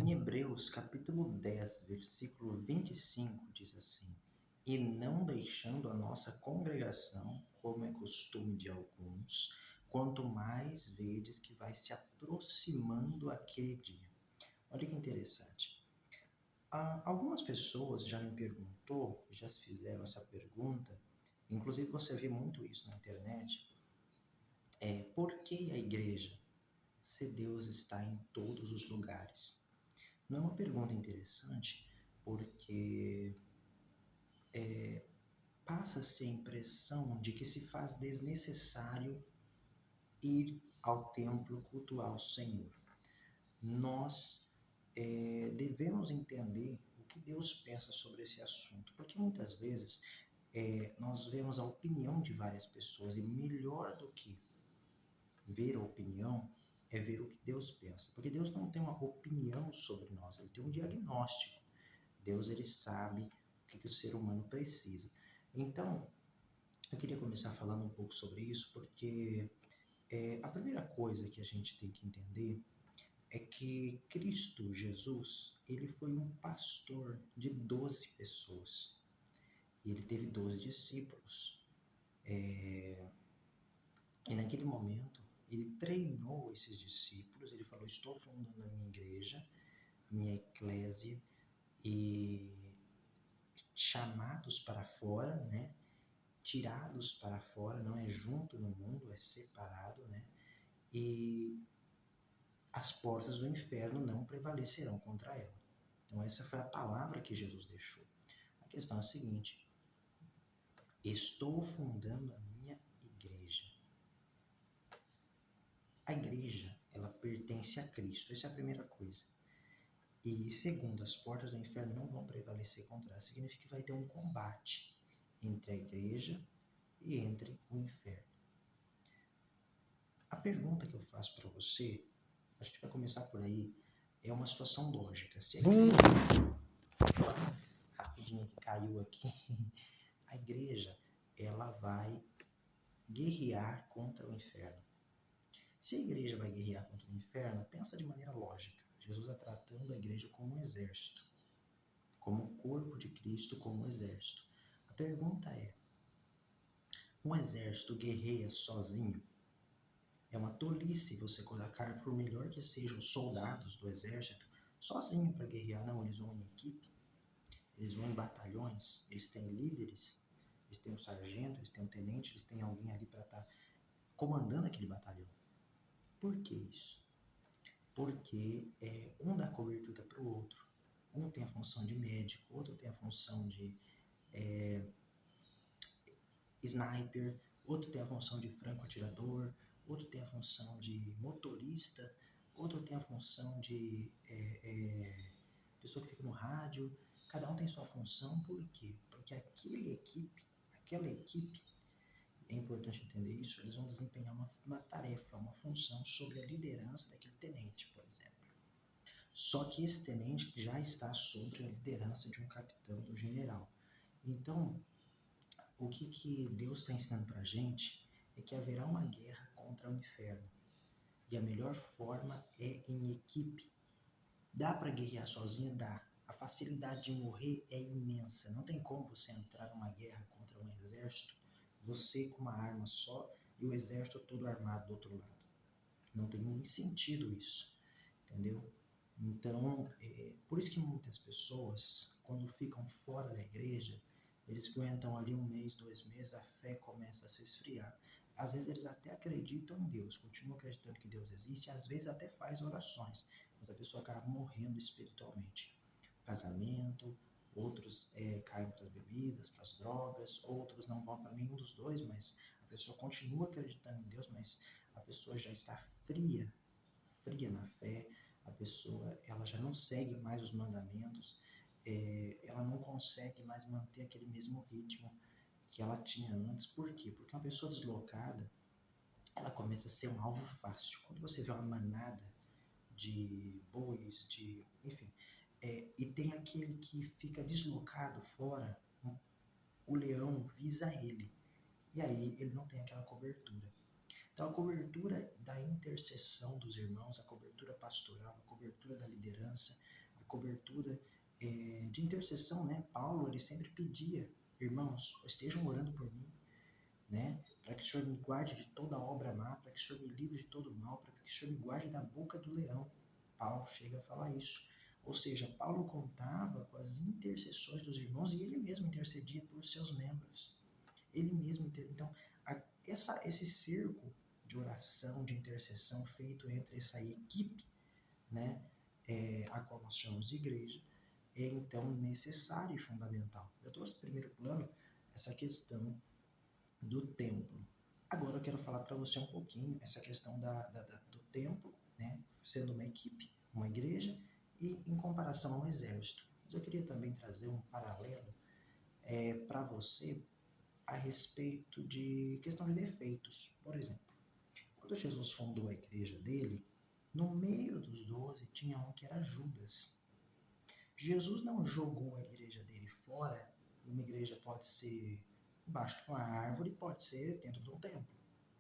Em Hebreus, capítulo 10, versículo 25, diz assim: E não deixando a nossa congregação, como é costume de alguns, quanto mais vedes que vai se aproximando aquele dia. Olha que interessante. Algumas pessoas já me perguntou, já se fizeram essa pergunta, inclusive você vê muito isso na internet, por que a igreja, se Deus está em todos os lugares? Não é uma pergunta interessante, porque passa-se a impressão de que se faz desnecessário ir ao templo cultuar o Senhor. Nós devemos entender o que Deus pensa sobre esse assunto, porque muitas vezes nós vemos a opinião de várias pessoas e melhor do que ver a opinião é ver o que Deus pensa, porque Deus não tem uma opinião sobre nós, Ele tem um diagnóstico. Deus, Ele sabe o que o ser humano precisa. Então, eu queria começar falando um pouco sobre isso, porque a primeira coisa que a gente tem que entender é que Cristo Jesus, ele foi um pastor de 12 pessoas. E ele teve 12 discípulos. E naquele momento, ele treinou esses discípulos, ele falou, estou fundando a minha igreja, a minha eclésia, e chamados para fora, né? Tirados para fora, não é junto no mundo, é separado, né? E as portas do inferno não prevalecerão contra ela. Então essa foi a palavra que Jesus deixou. A questão é a seguinte: estou fundando a minha igreja. A igreja, ela pertence a Cristo, essa é a primeira coisa. E segundo, as portas do inferno não vão prevalecer contra ela. Significa que vai ter um combate entre a igreja e entre o inferno. A pergunta que eu faço para você, a gente vai começar por aí, é uma situação lógica. Se a igreja, rapidinho que caiu aqui, a igreja, ela vai guerrear contra o inferno. Se a igreja vai guerrear contra o inferno, pensa de maneira lógica. Jesus está tratando a igreja como um exército, como o corpo de Cristo, como um exército. A pergunta é, um exército guerreia sozinho? É uma tolice você colocar, por melhor que sejam os soldados do exército, sozinho para guerrear. Não, eles vão em equipe, eles vão em batalhões, eles têm líderes, eles têm um sargento, eles têm um tenente, eles têm alguém ali para estar comandando aquele batalhão. Por que isso? Porque um dá cobertura para o outro. Um tem a função de médico, outro tem a função de sniper, outro tem a função de franco-atirador, outro tem a função de motorista, outro tem a função de pessoa que fica no rádio. Cada um tem sua função, por quê? Porque aquela equipe, é importante entender isso, eles vão desempenhar uma tarefa, uma função sobre a liderança daquele tenente, por exemplo. Só que esse tenente já está sobre a liderança de um capitão, do general. Então, o que Deus está ensinando para a gente é que haverá uma guerra contra o inferno. E a melhor forma é em equipe. Dá para guerrear sozinho? Dá. A facilidade de morrer é imensa. Não tem como você entrar numa guerra contra um exército, você com uma arma só e o exército todo armado do outro lado. Não tem nem sentido isso, entendeu? Então, por isso que muitas pessoas, quando ficam fora da igreja, eles aguentam ali 1 mês, 2 meses, a fé começa a se esfriar. Às vezes eles até acreditam em Deus, continuam acreditando que Deus existe, às vezes até faz orações, mas a pessoa acaba morrendo espiritualmente. Casamento, outros caem para as bebidas, para as drogas, outros não vão para nenhum dos dois, mas a pessoa continua acreditando em Deus, mas a pessoa já está fria na fé, a pessoa ela já não segue mais os mandamentos, ela não consegue mais manter aquele mesmo ritmo que ela tinha antes. Por quê? Porque uma pessoa deslocada, ela começa a ser um alvo fácil. Quando você vê uma manada de bois, enfim, e tem aquele que fica deslocado fora, o leão visa ele, e aí ele não tem aquela cobertura. Então, a cobertura da intercessão dos irmãos, a cobertura pastoral, a cobertura da liderança, cobertura de intercessão, né? Paulo, ele sempre pedia, irmãos, estejam orando por mim, né? Para que o Senhor me guarde de toda obra má, para que o Senhor me livre de todo mal, para que o Senhor me guarde da boca do leão. Paulo chega a falar isso. Ou seja, Paulo contava com as intercessões dos irmãos e ele mesmo intercedia por seus membros. Ele mesmo então, esse cerco de oração, de intercessão feito entre essa equipe, né, a qual nós chamamos de igreja, é então necessário e fundamental. Eu trouxe em primeiro plano essa questão do templo. Agora eu quero falar para você um pouquinho essa questão do templo, né, sendo uma equipe, uma igreja, e em comparação ao exército. Mas eu queria também trazer um paralelo para você a respeito de questão de defeitos. Por exemplo, quando Jesus fundou a igreja dele, no meio dos 12 tinha um que era Judas. Jesus não jogou a igreja dele fora. Uma igreja pode ser embaixo de uma árvore, pode ser dentro de um templo.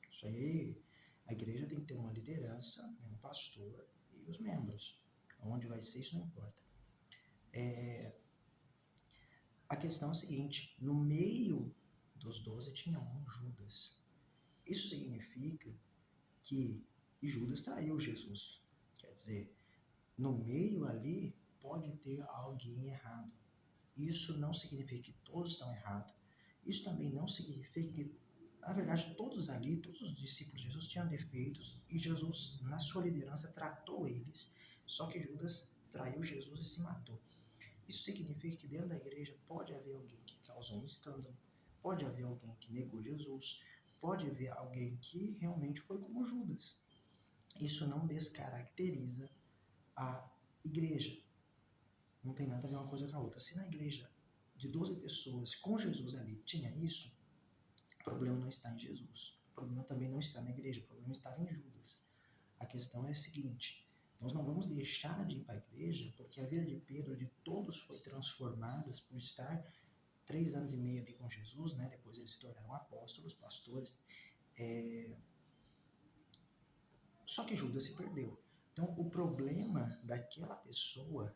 Isso aí, a igreja tem que ter uma liderança, né, um pastor e os membros. Onde vai ser, isso não importa. A questão é a seguinte, no meio dos 12 tinha um Judas. Isso significa que Judas traiu Jesus. Quer dizer, no meio ali pode ter alguém errado. Isso não significa que todos estão errados. Isso também não significa que, na verdade, todos ali, todos os discípulos de Jesus tinham defeitos e Jesus, na sua liderança, tratou eles. Só que Judas traiu Jesus e se matou. Isso significa que dentro da igreja pode haver alguém que causou um escândalo, pode haver alguém que negou Jesus, pode haver alguém que realmente foi como Judas. Isso não descaracteriza a igreja. Não tem nada a ver uma coisa com a outra. Se na igreja de 12 pessoas com Jesus ali tinha isso, o problema não está em Jesus. O problema também não está na igreja, o problema está em Judas. A questão é a seguinte, nós não vamos deixar de ir para a igreja porque a vida de Pedro, de todos, foi transformada por estar 3 anos e meio ali com Jesus, né? Depois eles se tornaram apóstolos, pastores. Só que Judas se perdeu. Então, o problema daquela pessoa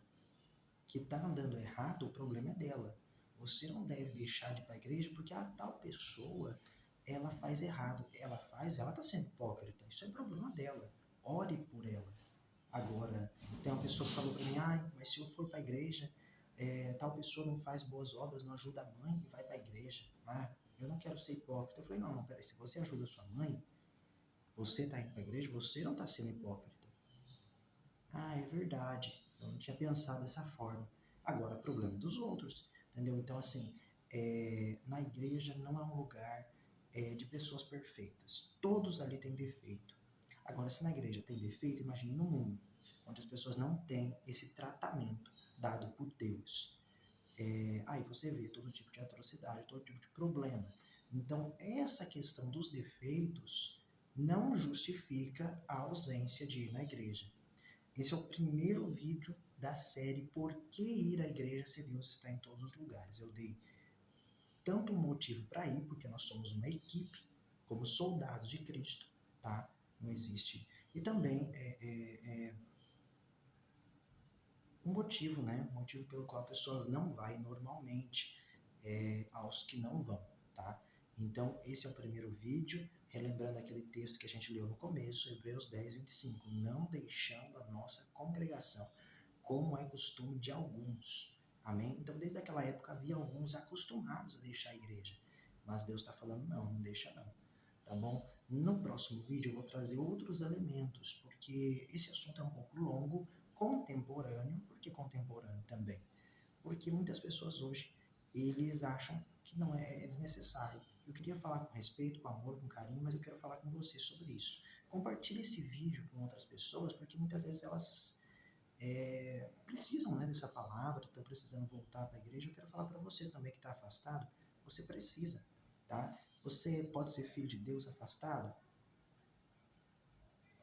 que está andando errado, o problema é dela. Você não deve deixar de ir para a igreja porque a tal pessoa, ela faz errado. Ela está sendo hipócrita. Isso é problema dela. Ore por ela. Agora, tem uma pessoa que falou para mim, mas se eu for para a igreja, tal pessoa não faz boas obras, não ajuda a mãe e vai para a igreja. Eu não quero ser hipócrita. Eu falei, não, peraí, se você ajuda a sua mãe, você está indo para a igreja, você não está sendo hipócrita. É verdade, eu não tinha pensado dessa forma. Agora, problema dos outros, entendeu? Então, assim, na igreja não é um lugar de pessoas perfeitas. Todos ali têm defeito. Agora, se na igreja tem defeito, imagine no mundo, onde as pessoas não têm esse tratamento dado por Deus. Aí você vê todo tipo de atrocidade, todo tipo de problema. Então, essa questão dos defeitos não justifica a ausência de ir na igreja. Esse é o primeiro vídeo da série Por que ir à igreja se Deus está em todos os lugares. Eu dei tanto um motivo para ir, porque nós somos uma equipe, como soldados de Cristo, tá? Não existe. E também um motivo, né? Um motivo pelo qual a pessoa não vai normalmente aos que não vão, tá? Então, esse é o primeiro vídeo, relembrando aquele texto que a gente leu no começo, Hebreus 10, 25, não deixando a nossa congregação, como é costume de alguns. Amém? Então, desde aquela época havia alguns acostumados a deixar a igreja, mas Deus está falando, não deixa não, tá bom? No próximo vídeo eu vou trazer outros elementos, porque esse assunto é um pouco longo, contemporâneo, por que contemporâneo também? Porque muitas pessoas hoje, eles acham que não é desnecessário. Eu queria falar com respeito, com amor, com carinho, mas eu quero falar com você sobre isso. Compartilhe esse vídeo com outras pessoas, porque muitas vezes elas precisam, né, dessa palavra, estão precisando voltar para a igreja. Eu quero falar para você também que está afastado, você precisa, tá? Você pode ser filho de Deus afastado?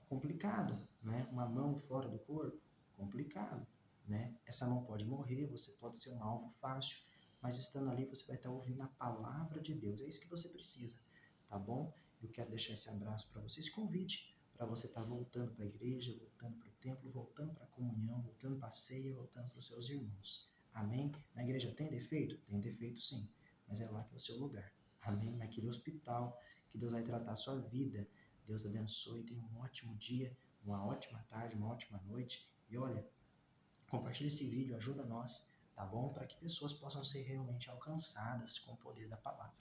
Complicado, né? Uma mão fora do corpo? Complicado, né? Essa mão pode morrer, você pode ser um alvo fácil, mas estando ali você vai estar ouvindo a palavra de Deus. É isso que você precisa, tá bom? Eu quero deixar esse abraço para você, esse convite para você estar voltando para a igreja, voltando para o templo, voltando para a comunhão, voltando para a ceia, voltando para os seus irmãos. Amém? Na igreja tem defeito? Tem defeito sim, mas é lá que é o seu lugar. Amém? Naquele hospital que Deus vai tratar a sua vida. Deus abençoe, tenha um ótimo dia, uma ótima tarde, uma ótima noite. E olha, compartilhe esse vídeo, ajuda nós, tá bom? Para que pessoas possam ser realmente alcançadas com o poder da palavra.